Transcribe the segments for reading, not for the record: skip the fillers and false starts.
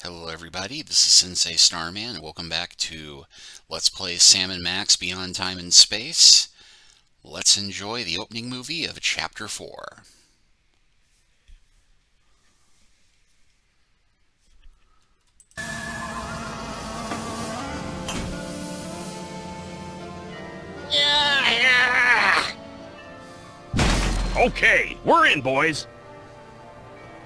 Hello everybody, this is Sensei Starman, and welcome back to Let's Play Sam & Max Beyond Time and Space. Let's enjoy the opening movie of Chapter 4. Okay, we're in, boys.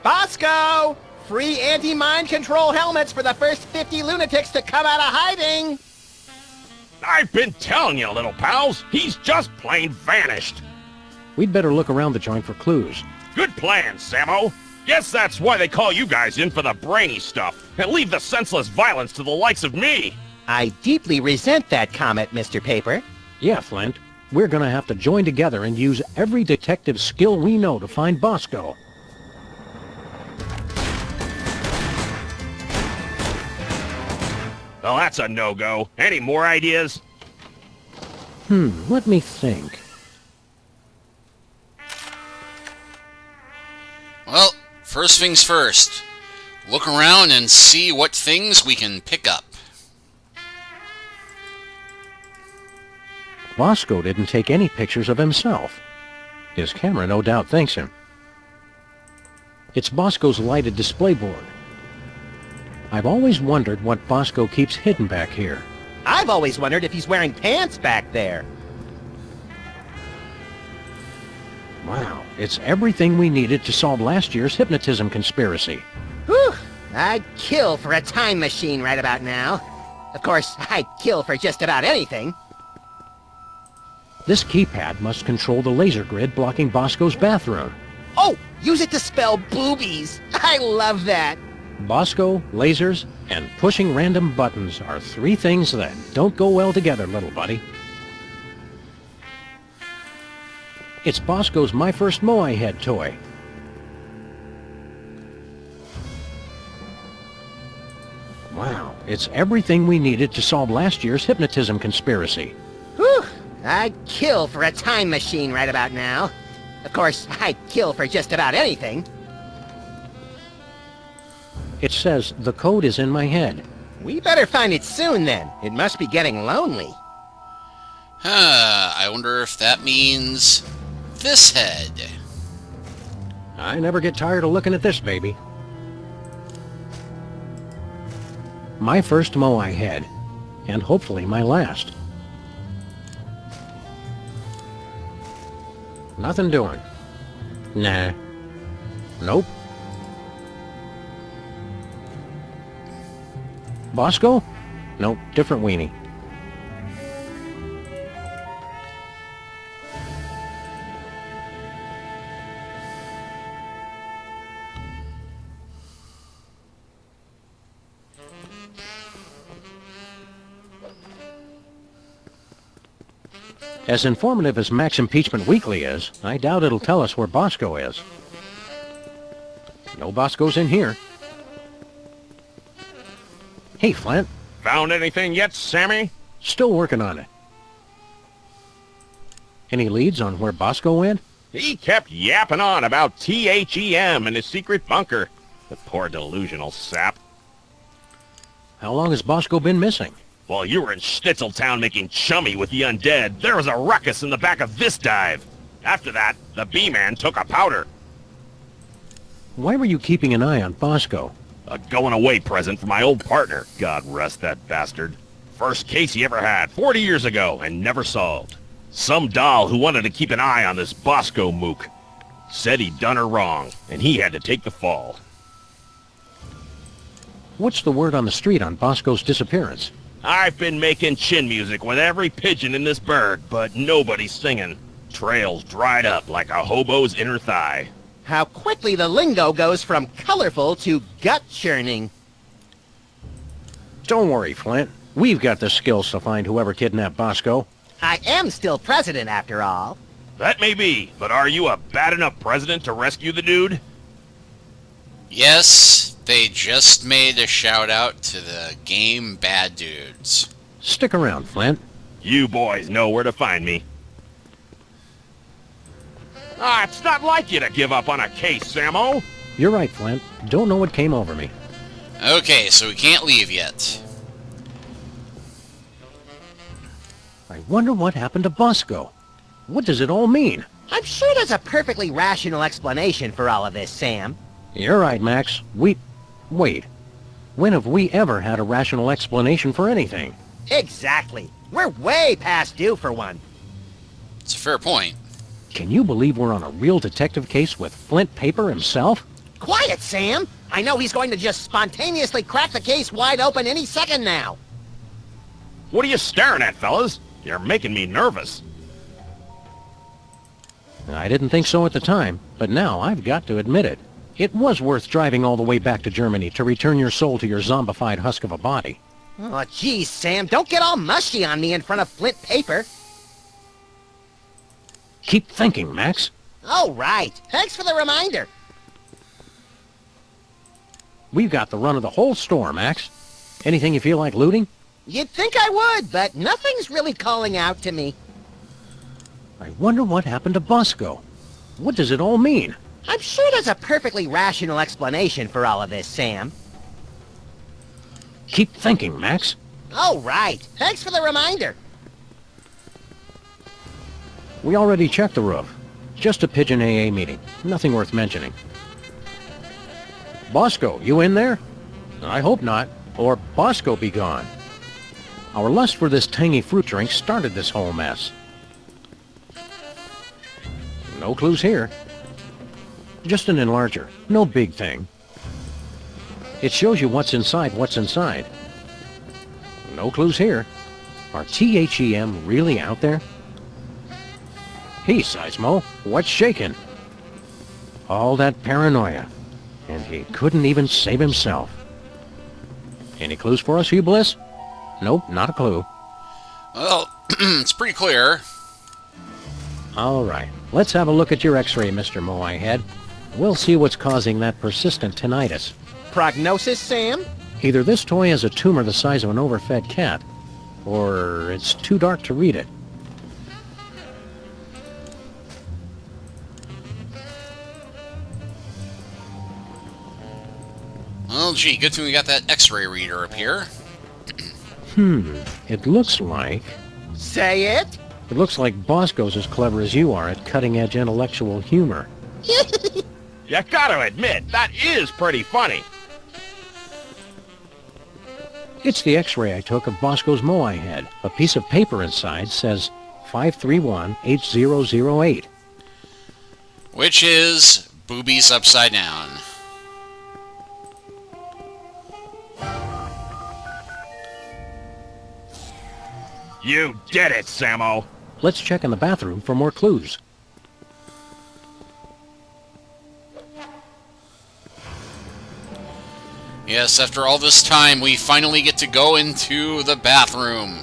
Bosco! Free anti-mind control helmets for the first 50 lunatics to come out of hiding! I've been telling you, little pals, he's just plain vanished. We'd better look around the joint for clues. Good plan, Sammo. Guess that's why they call you guys in for the brainy stuff, and leave the senseless violence to the likes of me. I deeply resent that comment, Mr. Paper. Yeah, Flint. We're gonna have to join together and use every detective skill we know to find Bosco. Well, that's a no-go. Any more ideas? Let me think. Well, first things first. Look around and see what things we can pick up. Bosco didn't take any pictures of himself. His camera no doubt thanks him. It's Bosco's lighted display board. I've always wondered what Bosco keeps hidden back here. I've always wondered if he's wearing pants back there. Wow, it's everything we needed to solve last year's hypnotism conspiracy. Whew! I'd kill for a time machine right about now. Of course, I'd kill for just about anything. This keypad must control the laser grid blocking Bosco's bathroom. Oh! Use it to spell boobies! I love that! Bosco, lasers, and pushing random buttons are three things that don't go well together, little buddy. It's Bosco's My First Moai Head toy. Wow, it's everything we needed to solve last year's hypnotism conspiracy. Whew! I'd kill for a time machine right about now. Of course, I'd kill for just about anything. It says the code is in my head. We better find it soon then. It must be getting lonely. I wonder if that means this head. I never get tired of looking at this baby. My first Moai head, and hopefully my last. Nothing doing. Nah. Nope. Bosco? Nope, different weenie. As informative as Max Impeachment Weekly is, I doubt it'll tell us where Bosco is. No Bosco's in here. Hey, Flint. Found anything yet, Sammy? Still working on it. Any leads on where Bosco went? He kept yapping on about THEM and his secret bunker. The poor delusional sap. How long has Bosco been missing? While you were in Schnitzeltown making chummy with the undead, there was a ruckus in the back of this dive. After that, the B-Man took a powder. Why were you keeping an eye on Bosco? A going-away present for my old partner, God rest that bastard. First case he ever had, 40 years ago, and never solved. Some doll who wanted to keep an eye on this Bosco mook. Said he'd done her wrong, and he had to take the fall. What's the word on the street on Bosco's disappearance? I've been making chin music with every pigeon in this bird, but nobody's singing. Trails dried up like a hobo's inner thigh. How quickly the lingo goes from colorful to gut-churning. Don't worry, Flint. We've got the skills to find whoever kidnapped Bosco. I am still president, after all. That may be, but are you a bad enough president to rescue the dude? Yes, they just made a shout out to the game bad dudes. Stick around, Flint. You boys know where to find me. It's not like you to give up on a case, Sammo. You're right, Flint. Don't know what came over me. Okay, so we can't leave yet. I wonder what happened to Bosco. What does it all mean? I'm sure there's a perfectly rational explanation for all of this, Sam. You're right, Max. Wait. When have we ever had a rational explanation for anything? Exactly. We're way past due for one. It's a fair point. Can you believe we're on a real detective case with Flint Paper himself? Quiet, Sam! I know he's going to just spontaneously crack the case wide open any second now. What are you staring at, fellas? You're making me nervous. I didn't think so at the time, but now I've got to admit it. It was worth driving all the way back to Germany to return your soul to your zombified husk of a body. Oh, geez, Sam, don't get all mushy on me in front of Flint Paper. Keep thinking, Max. Oh, right. Thanks for the reminder. We've got the run of the whole store, Max. Anything you feel like looting? You'd think I would, but nothing's really calling out to me. I wonder what happened to Bosco. What does it all mean? I'm sure there's a perfectly rational explanation for all of this, Sam. Keep thinking, Max. Oh, right. Thanks for the reminder. We already checked the roof. Just a pigeon AA meeting. Nothing worth mentioning. Bosco, you in there? I hope not, or Bosco be gone. Our lust for this tangy fruit drink started this whole mess. No clues here. Just an enlarger. No big thing. It shows you what's inside what's inside. No clues here. Are THEM really out there? Hey, Seismo, what's shaking? All that paranoia. And he couldn't even save himself. Any clues for us, Hugh Bliss? Nope, not a clue. Well, it's pretty clear. All right, let's have a look at your x-ray, Mr. Moai Head. We'll see what's causing that persistent tinnitus. Prognosis, Sam? Either this toy has a tumor the size of an overfed cat, or it's too dark to read it. Well, gee, good thing we got that x-ray reader up here. It looks like... Say it? It looks like Bosco's as clever as you are at cutting-edge intellectual humor. You gotta admit, that is pretty funny. It's the x-ray I took of Bosco's Moai head. A piece of paper inside says 531-8008. Which is boobies upside down. You did it, Sammo. Let's check in the bathroom for more clues. Yes, after all this time, we finally get to go into the bathroom.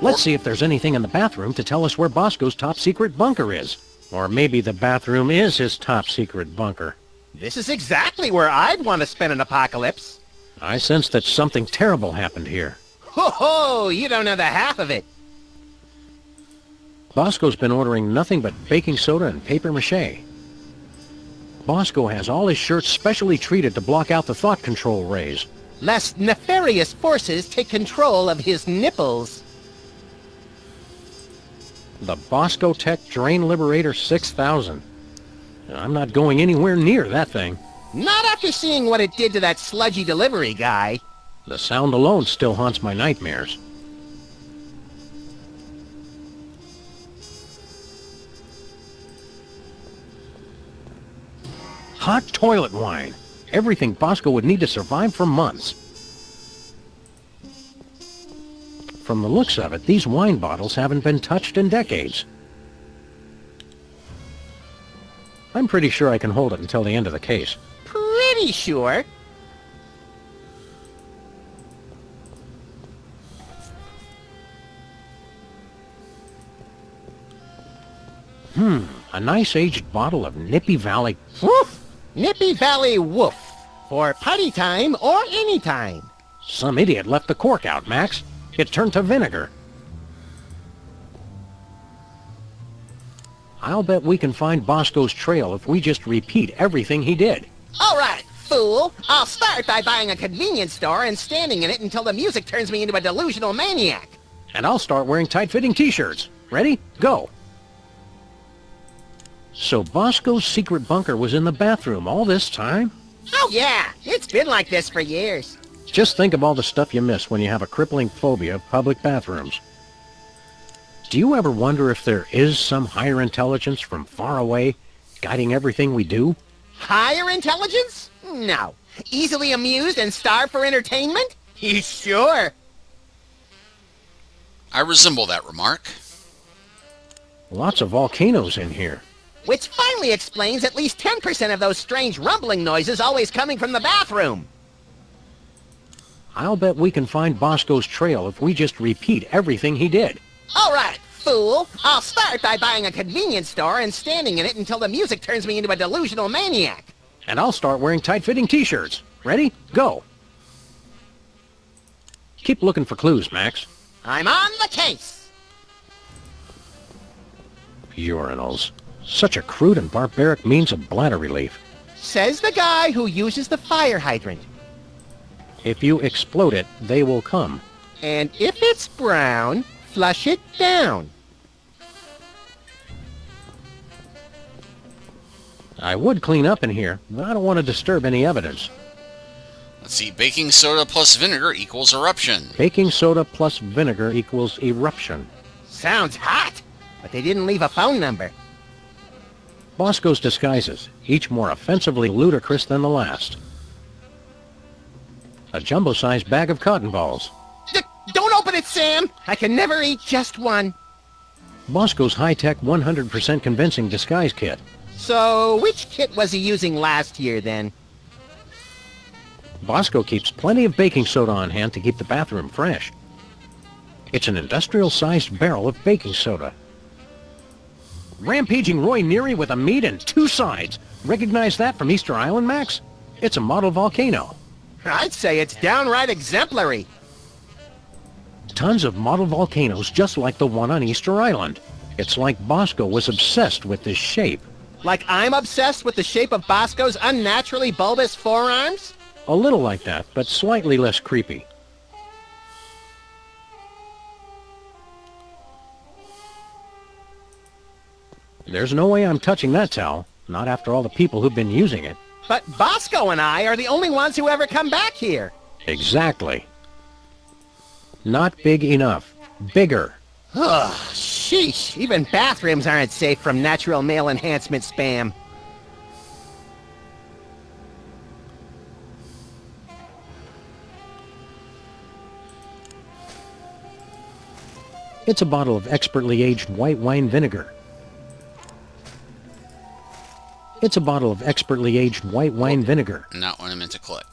Let's see if there's anything in the bathroom to tell us where Bosco's top-secret bunker is. Or maybe the bathroom is his top-secret bunker. This is exactly where I'd want to spend an apocalypse. I sense that something terrible happened here. Ho ho! You don't know the half of it. Bosco's been ordering nothing but baking soda and paper mache. Bosco has all his shirts specially treated to block out the thought control rays. Lest nefarious forces take control of his nipples. The Bosco Tech Drain Liberator 6000. I'm not going anywhere near that thing. Not after seeing what it did to that sludgy delivery guy. The sound alone still haunts my nightmares. Hot toilet wine. Everything Bosco would need to survive for months. From the looks of it, these wine bottles haven't been touched in decades. I'm pretty sure I can hold it until the end of the case. Pretty sure. A nice aged bottle of Nippy Valley. Woof! Nippy Valley Woof. For party time or any time. Some idiot left the cork out, Max. It turned to vinegar. I'll bet we can find Bosco's trail if we just repeat everything he did. All right, fool. I'll start by buying a convenience store and standing in it until the music turns me into a delusional maniac. And I'll start wearing tight-fitting t-shirts. Ready? Go! So Bosco's secret bunker was in the bathroom all this time? Oh yeah, it's been like this for years. Just think of all the stuff you miss when you have a crippling phobia of public bathrooms. Do you ever wonder if there is some higher intelligence from far away guiding everything we do? Higher intelligence? No. Easily amused and starved for entertainment? You sure? I resemble that remark. Lots of volcanoes in here. Which finally explains at least 10% of those strange rumbling noises always coming from the bathroom. I'll bet we can find Bosco's trail if we just repeat everything he did. All right, fool. I'll start by buying a convenience store and standing in it until the music turns me into a delusional maniac. And I'll start wearing tight-fitting t-shirts. Ready? Go! Keep looking for clues, Max. I'm on the case. Urinals. Such a crude and barbaric means of bladder relief. Says the guy who uses the fire hydrant. If you explode it, they will come. And if it's brown, flush it down. I would clean up in here, but I don't want to disturb any evidence. Let's see, baking soda plus vinegar equals eruption. Baking soda plus vinegar equals eruption. Sounds hot, but they didn't leave a phone number. Bosco's disguises, each more offensively ludicrous than the last. A jumbo-sized bag of cotton balls. Don't open it, Sam! I can never eat just one. Bosco's high-tech 100% convincing disguise kit. So, which kit was he using last year, then? Bosco keeps plenty of baking soda on hand to keep the bathroom fresh. It's an industrial-sized barrel of baking soda. Rampaging Roy Neary with a meat and two sides. Recognize that from Easter Island, Max? It's a model volcano. I'd say it's downright exemplary. Tons of model volcanoes just like the one on Easter Island. It's like Bosco was obsessed with this shape. Like I'm obsessed with the shape of Bosco's unnaturally bulbous forearms? A little like that, but slightly less creepy. There's no way I'm touching that towel, not after all the people who've been using it. But Bosco and I are the only ones who ever come back here. Exactly. Not big enough. Bigger. Ugh, sheesh. Even bathrooms aren't safe from natural male enhancement spam. It's a bottle of expertly aged white wine vinegar. It's a bottle of expertly aged white wine vinegar. Not what I meant to click.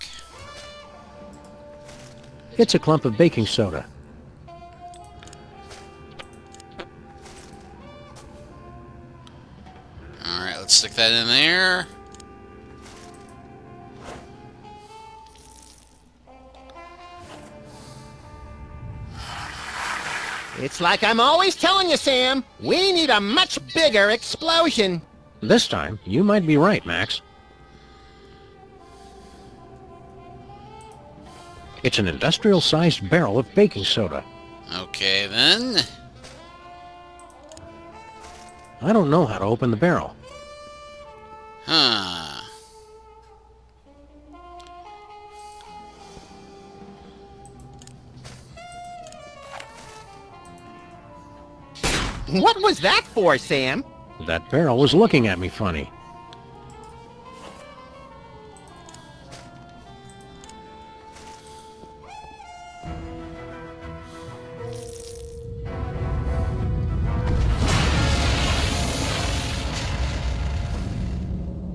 It's a clump of baking soda. Alright, let's stick that in there. It's like I'm always telling you, Sam. We need a much bigger explosion. This time, you might be right, Max. It's an industrial-sized barrel of baking soda. Okay, then. I don't know how to open the barrel. Huh. What was that for, Sam? That barrel was looking at me funny.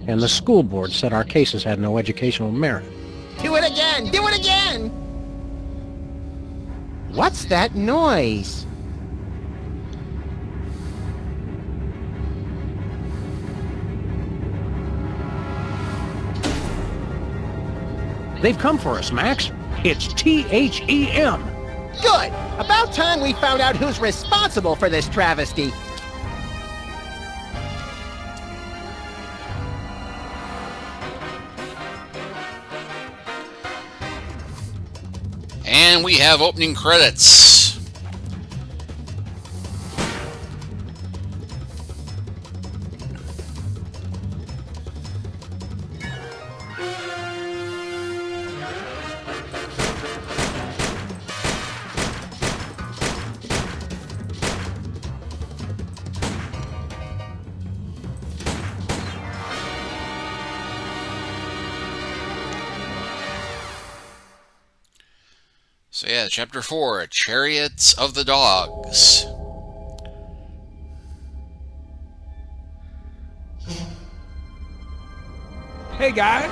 And the school board said our cases had no educational merit. Do it again! Do it again! What's that noise? They've come for us, Max. It's THEM. Good! About time we found out who's responsible for this travesty. And we have opening credits. So yeah, Chapter 4, Chariots of the Dogs. Hey, guys.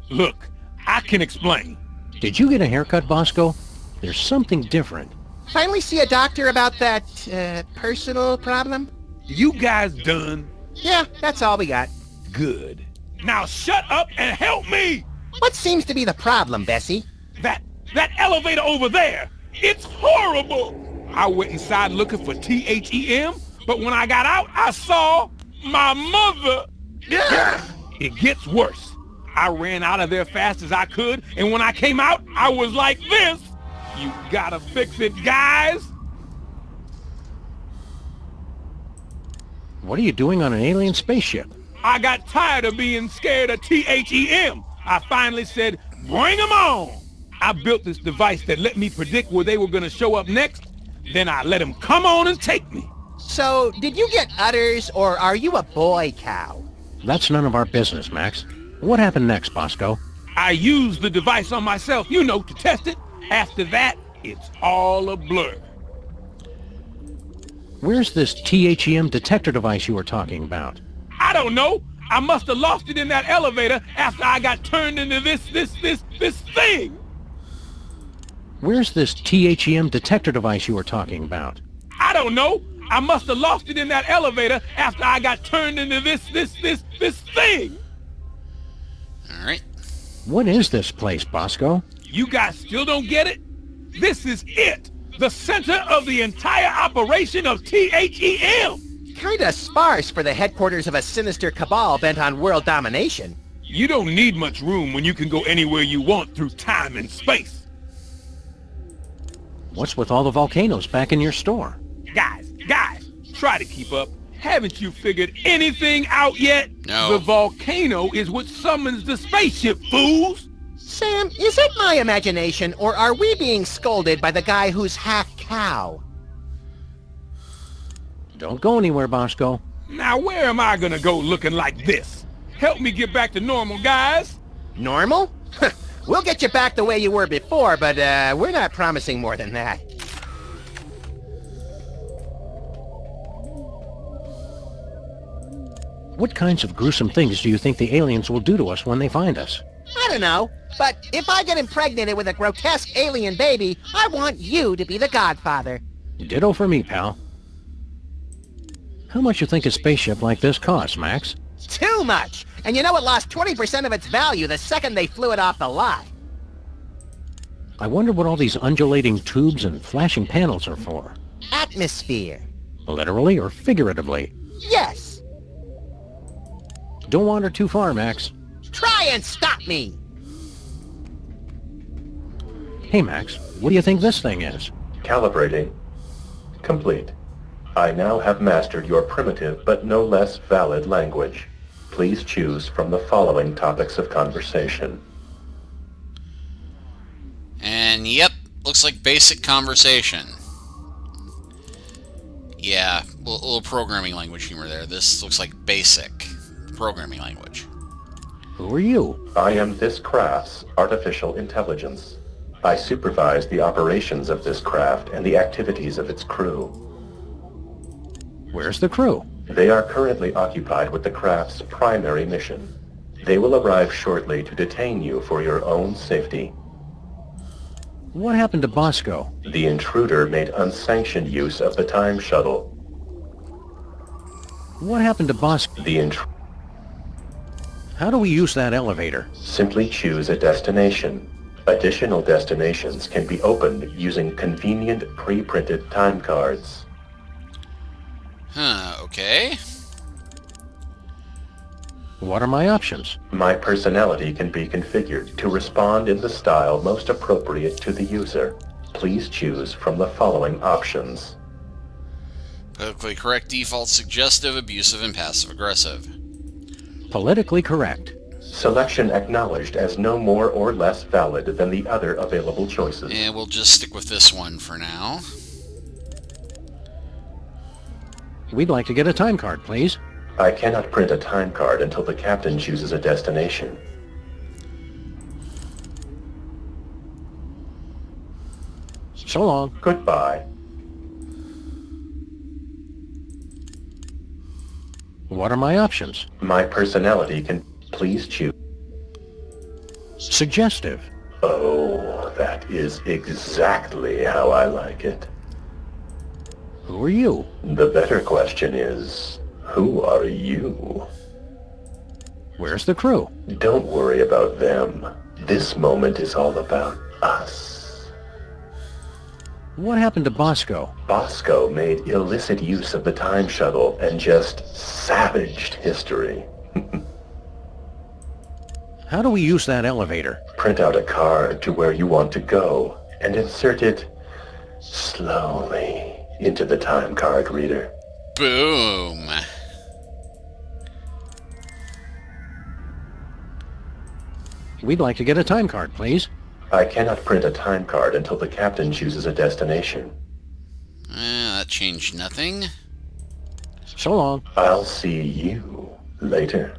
Look, I can explain. Did you get a haircut, Bosco? There's something different. Finally see a doctor about that, personal problem? You guys done? Yeah, that's all we got. Good. Now shut up and help me! What seems to be the problem, Bessie? That elevator over there, it's horrible! I went inside looking for THEM, but when I got out, I saw my mother! It gets worse. I ran out of there fast as I could, and when I came out, I was like this! You gotta fix it, guys! What are you doing on an alien spaceship? I got tired of being scared of THEM. I finally said, bring them on! I built this device that let me predict where they were gonna show up next, then I let them come on and take me. So, did you get udders, or are you a boy cow? That's none of our business, Max. What happened next, Bosco? I used the device on myself, you know, to test it. After that, it's all a blur. Where's this THEM detector device you were talking about? I don't know. I must have lost it in that elevator after I got turned into this thing. Where's this THEM detector device you were talking about? I don't know. I must have lost it in that elevator after I got turned into this thing. All right. What is this place, Bosco? You guys still don't get it? This is it. The center of the entire operation of THEM. Kinda sparse for the headquarters of a sinister cabal bent on world domination. You don't need much room when you can go anywhere you want through time and space. What's with all the volcanoes back in your store? Guys, try to keep up. Haven't you figured anything out yet? No. The volcano is what summons the spaceship, fools! Sam, is it my imagination, or are we being scolded by the guy who's half cow? Don't go anywhere, Bosco. Now where am I gonna go looking like this? Help me get back to normal, guys! Normal? We'll get you back the way you were before, but we're not promising more than that. What kinds of gruesome things do you think the aliens will do to us when they find us? I don't know, but if I get impregnated with a grotesque alien baby, I want you to be the godfather. Ditto for me, pal. How much you think a spaceship like this costs, Max? Too much! And you know it lost 20% of its value the second they flew it off the lot. I wonder what all these undulating tubes and flashing panels are for. Atmosphere. Literally or figuratively? Yes! Don't wander too far, Max. Try and stop me! Hey, Max, what do you think this thing is? Calibrating. Complete. I now have mastered your primitive but no less valid language. Please choose from the following topics of conversation. And yep, looks like basic conversation. Yeah, a little programming language humor there. This looks like basic programming language. Who are you? I am this craft's artificial intelligence. I supervise the operations of this craft and the activities of its crew. Where's the crew? They are currently occupied with the craft's primary mission. They will arrive shortly to detain you for your own safety. What happened to Bosco? The intruder made unsanctioned use of the time shuttle. What happened to Bosco? How do we use that elevator? Simply choose a destination. Additional destinations can be opened using convenient pre-printed time cards. Huh, okay. What are my options? My personality can be configured to respond in the style most appropriate to the user. Please choose from the following options. Politically correct, default, suggestive, abusive, and passive-aggressive. Politically correct. Selection acknowledged as no more or less valid than the other available choices. And we'll just stick with this one for now. We'd like to get a time card, please. I cannot print a time card until the captain chooses a destination. So long. Goodbye. What are my options? My personality can please choose. Suggestive. Oh, that is exactly how I like it. Who are you? The better question is, who are you? Where's the crew? Don't worry about them. This moment is all about us. What happened to Bosco? Bosco made illicit use of the time shuttle and just savaged history. How do we use that elevator? Print out a card to where you want to go and insert it slowly into the time card reader. Boom. We'd like to get a time card, please. I cannot print a time card until the captain chooses a destination. That changed nothing. So long. I'll see you later.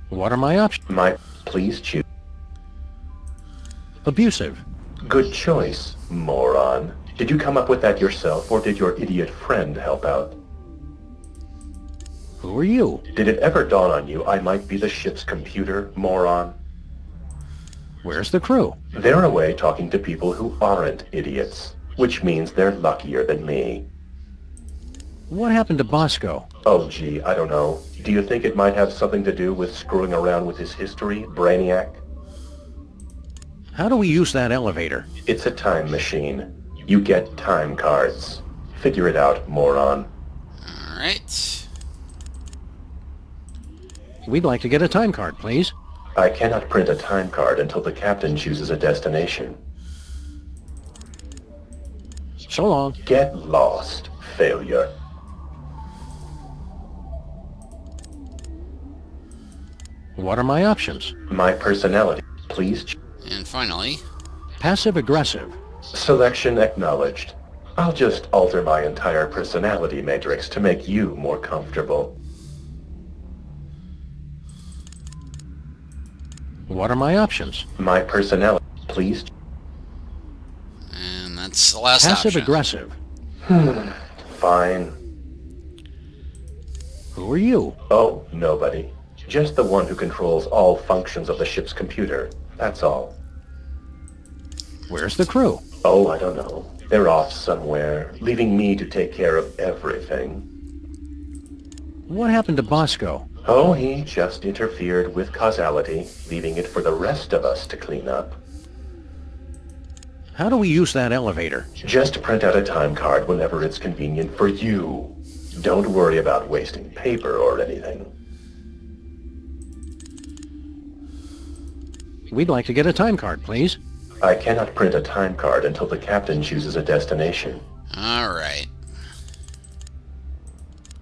What are my options? Please choose. Abusive. Good choice, moron. Did you come up with that yourself, or did your idiot friend help out? Who are you? Did it ever dawn on you I might be the ship's computer, moron? Where's the crew? They're away talking to people who aren't idiots, which means they're luckier than me. What happened to Bosco? Oh gee, I don't know. Do you think it might have something to do with screwing around with his history, Brainiac? How do we use that elevator? It's a time machine. You get time cards. Figure it out, moron. Alright. We'd like to get a time card, please. I cannot print a time card until the captain chooses a destination. So long. Get lost, failure. What are my options? My personality. Please And finally, Passive-aggressive. Selection acknowledged. I'll just alter my entire personality matrix to make you more comfortable. What are my options? My personality. Please. and that's the last option. Passive-aggressive. Fine. Who are you? Oh, nobody. Just the one who controls all functions of the ship's computer. That's all. Where's the crew? Oh, I don't know. They're off somewhere, leaving me to take care of everything. What happened to Bosco? Oh, he just interfered with causality, leaving it for the rest of us to clean up. How do we use that elevator? Just print out a time card whenever it's convenient for you. Don't worry about wasting paper or anything. We'd like to get a time card, please. I cannot print a time card until the captain chooses a destination. Alright.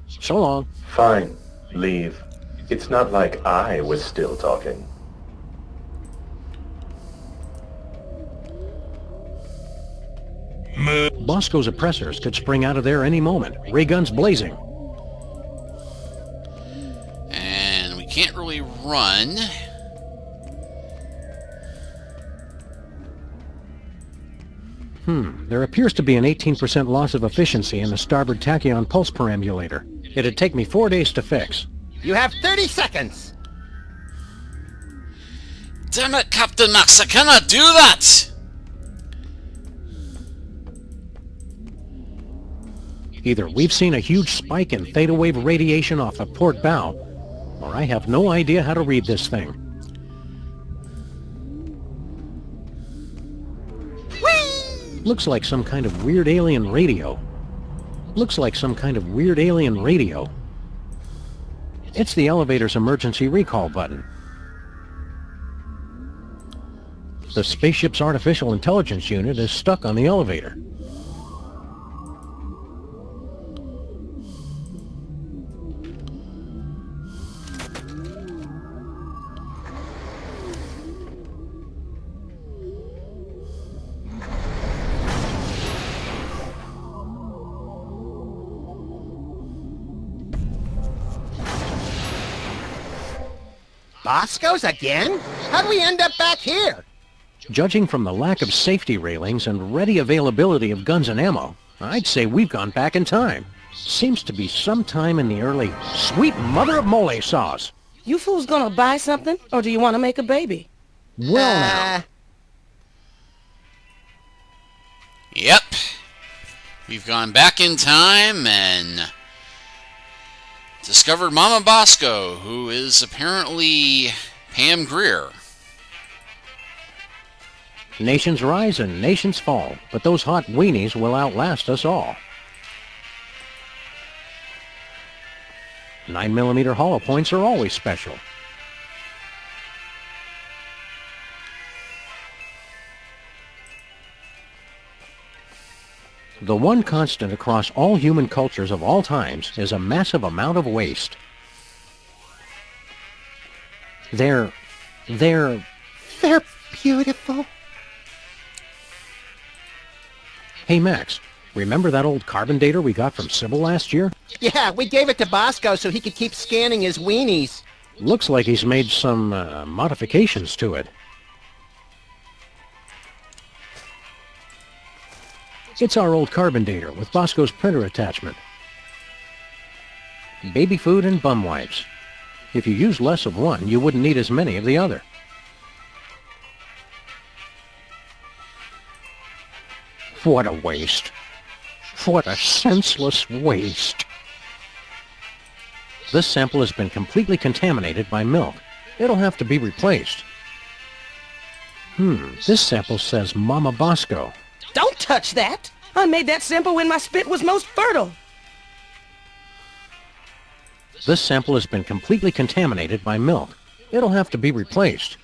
So long. Fine. Leave. It's not like I was still talking. Bosco's oppressors could spring out of there any moment. Ray guns blazing. And we can't really run. There appears to be an 18% loss of efficiency in the starboard tachyon pulse perambulator. It'd take me 4 days to fix. You have 30 seconds! Damn it, Captain Max, I cannot do that! Either we've seen a huge spike in theta wave radiation off the port bow, or I have no idea how to read this thing. Looks like some kind of weird alien radio. Looks like some kind of weird alien radio. It's the elevator's emergency recall button. The spaceship's artificial intelligence unit is stuck on the elevator. Bosco's again? How'd we end up back here? Judging from the lack of safety railings and ready availability of guns and ammo, I'd say we've gone back in time. Seems to be sometime in the early sweet mother of mole sauce. You fools gonna buy something, or do you want to make a baby? Well now. Yep. We've gone back in time and discovered Mama Bosco, who is apparently Pam Grier. Nations rise and nations fall, but those hot weenies will outlast us all. 9mm hollow points are always special. The one constant across all human cultures of all times is a massive amount of waste. They're beautiful. Hey Max, remember that old carbon dater we got from Sybil last year? Yeah, we gave it to Bosco so he could keep scanning his weenies. Looks like he's made some modifications to it. It's our old carbon dater with Bosco's printer attachment. Baby food and bum wipes. If you use less of one, you wouldn't need as many of the other. What a waste. What a senseless waste. This sample has been completely contaminated by milk. It'll have to be replaced. This sample says Mama Bosco. Don't touch that! I made that sample when my spit was most fertile. This sample has been completely contaminated by milk. It'll have to be replaced.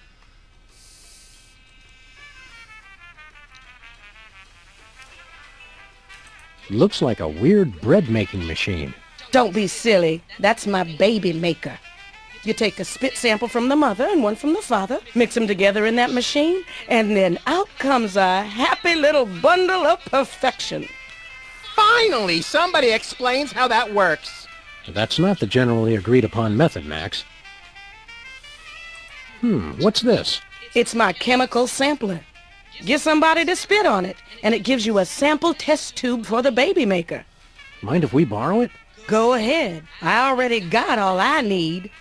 Looks like a weird bread-making machine. Don't be silly. That's my baby maker. You take a spit sample from the mother and one from the father, mix them together in that machine, and then out comes a happy little bundle of perfection. Finally, somebody explains how that works. That's not the generally agreed upon method, Max. What's this? It's my chemical sampler. Get somebody to spit on it, and it gives you a sample test tube for the baby maker. Mind if we borrow it? Go ahead. I already got all I need.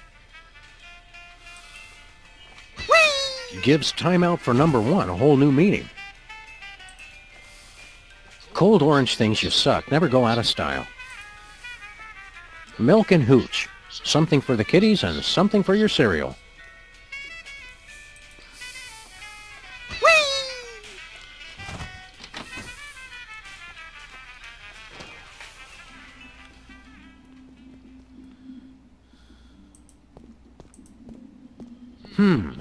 Gives timeout for number one a whole new meaning. Cold orange things you suck never go out of style. Milk and hooch. Something for the kiddies and something for your cereal.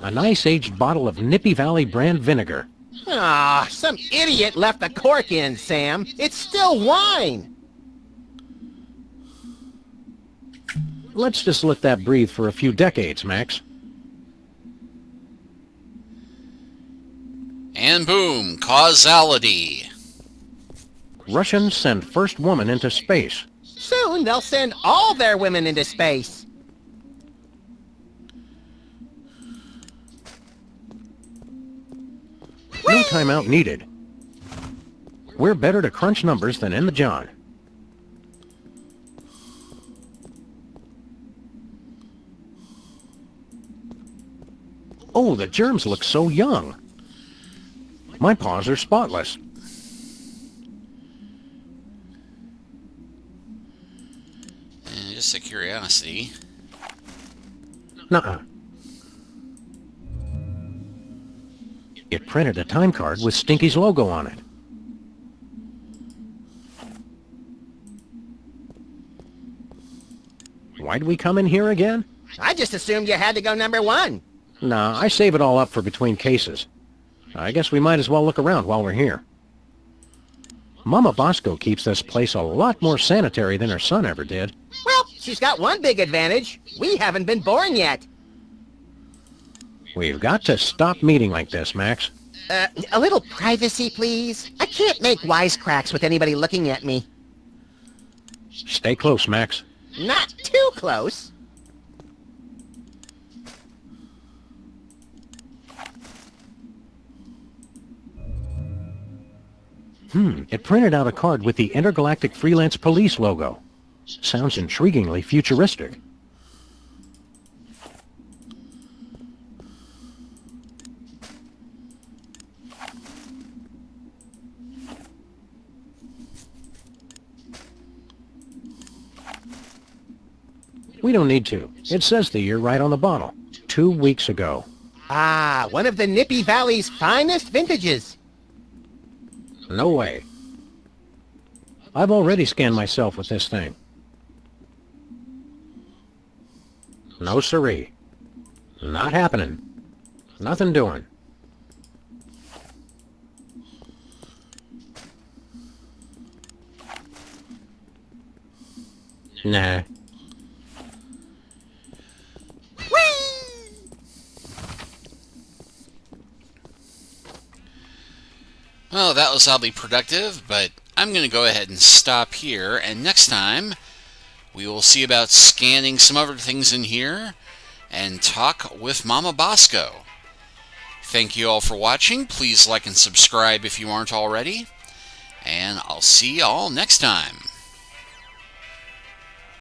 A nice aged bottle of Nippy Valley brand vinegar. Ah, some idiot left the cork in, Sam. It's still wine. Let's just let that breathe for a few decades, Max. And boom, causality. Russians send first woman into space. Soon they'll send all their women into space. No timeout needed. We're better to crunch numbers than in the John. Oh, the germs look so young. My paws are spotless. Just a curiosity. Nuh-uh. It printed a time card with Stinky's logo on it. Why'd we come in here again? I just assumed you had to go number 1. Nah, I save it all up for between cases. I guess we might as well look around while we're here. Mama Bosco keeps this place a lot more sanitary than her son ever did. Well, she's got one big advantage. We haven't been born yet. We've got to stop meeting like this, Max. A little privacy, please. I can't make wisecracks with anybody looking at me. Stay close, Max. Not too close. It printed out a card with the Intergalactic Freelance Police logo. Sounds intriguingly futuristic. We don't need to. It says the year right on the bottle. 2 weeks ago. Ah, one of the Nippy Valley's finest vintages. No way. I've already scanned myself with this thing. No siree. Not happening. Nothing doing. Nah. Well, that was oddly productive, but I'm going to go ahead and stop here, and next time we will see about scanning some other things in here and talk with Mama Bosco. Thank you all for watching. Please like and subscribe if you aren't already, and I'll see you all next time.